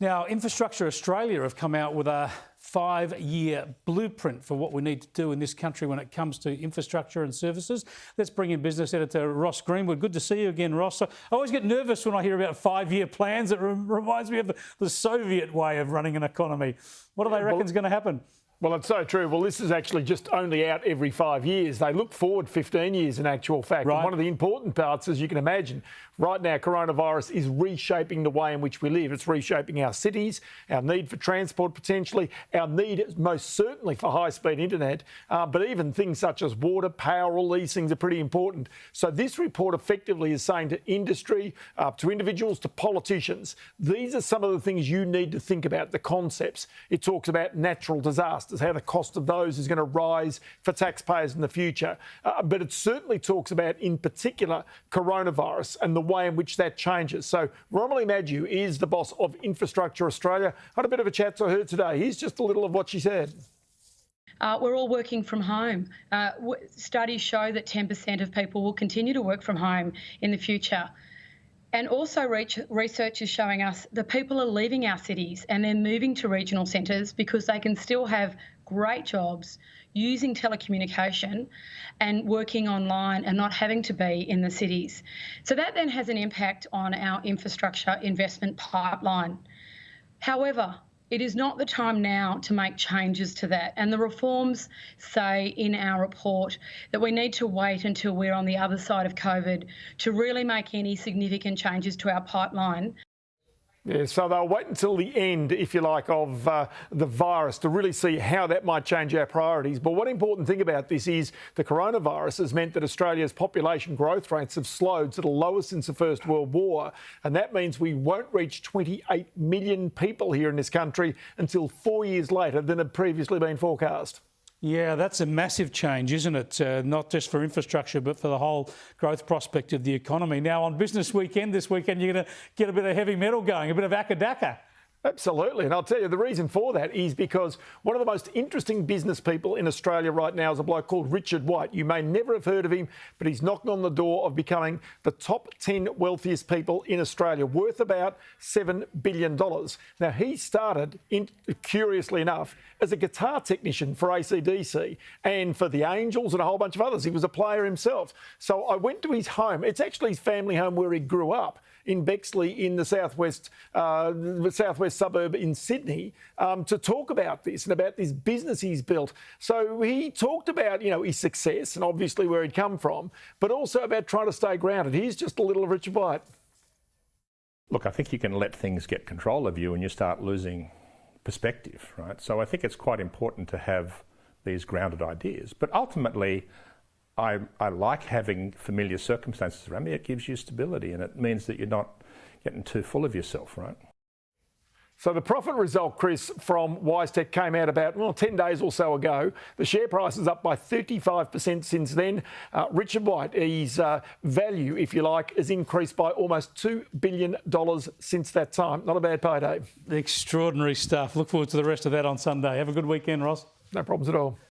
Now, Infrastructure Australia have come out with a 5-year blueprint for what we need to do in this country when it comes to infrastructure and services. Let's bring in Business Editor Ross Greenwood. Good to see you again, Ross. I always get nervous when I hear about 5-year plans. It reminds me of the Soviet way of running an economy. What do they reckon is going to happen? Well, it's so true. Well, this is actually just only out every 5 years. They look forward 15 years in actual fact. Right. And one of the important parts, as you can imagine, right now, coronavirus is reshaping the way in which we live. It's reshaping our cities, our need for transport potentially, our need most certainly for high-speed internet, but even things such as water, power, all these things are pretty important. So this report effectively is saying to industry, to individuals, to politicians, these are some of the things you need to think about, the concepts. It talks about natural disasters, how the cost of those is going to rise for taxpayers in the future. But it certainly talks about, in particular, coronavirus and the way in which that changes. So Romilly Mathew is the boss of Infrastructure Australia. I had a bit of a chat to her today. Here's just a little of what she said. We're all working from home. Studies show that 10% of people will continue to work from home in the future. And also research is showing us that people are leaving our cities and they're moving to regional centres because they can still have great jobs using telecommunication and working online and not having to be in the cities. So that then has an impact on our infrastructure investment pipeline. However, it is not the time now to make changes to that. And the reforms say in our report that we need to wait until we're on the other side of COVID to really make any significant changes to our pipeline. Yeah, so they'll wait until the end, if you like, of the virus to really see how that might change our priorities. But one important thing about this is the coronavirus has meant that Australia's population growth rates have slowed to the lowest since the First World War. And that means we won't reach 28 million people here in this country until 4 years later than had previously been forecast. Yeah, that's a massive change, isn't it? Not just for infrastructure, but for the whole growth prospect of the economy. Now, on Business Weekend this weekend, you're going to get a bit of heavy metal going, a bit of akadaka. Absolutely. And I'll tell you, the reason for that is because one of the most interesting business people in Australia right now is a bloke called Richard White. You may never have heard of him, but he's knocking on the door of becoming the top 10 wealthiest people in Australia, worth about $7 billion. Now, he started, curiously enough, as a guitar technician for AC/DC and for the Angels and a whole bunch of others. He was a player himself. So I went to his home. It's actually his family home where he grew up, in Bexley in the southwest suburb in Sydney, to talk about this and about this business he's built. So he talked about, his success and obviously where he'd come from, but also about trying to stay grounded. Here's just a little of Richard White. Look, I think you can let things get control of you and you start losing perspective, right? So I think it's quite important to have these grounded ideas. But ultimately, I like having familiar circumstances around me. It gives you stability and it means that you're not getting too full of yourself, right? So the profit result, Chris, from WiseTech came out about 10 days or so ago. The share price is up by 35% since then. Richard White, his value, if you like, has increased by almost $2 billion since that time. Not a bad payday. Extraordinary stuff. Look forward to the rest of that on Sunday. Have a good weekend, Ross. No problems at all.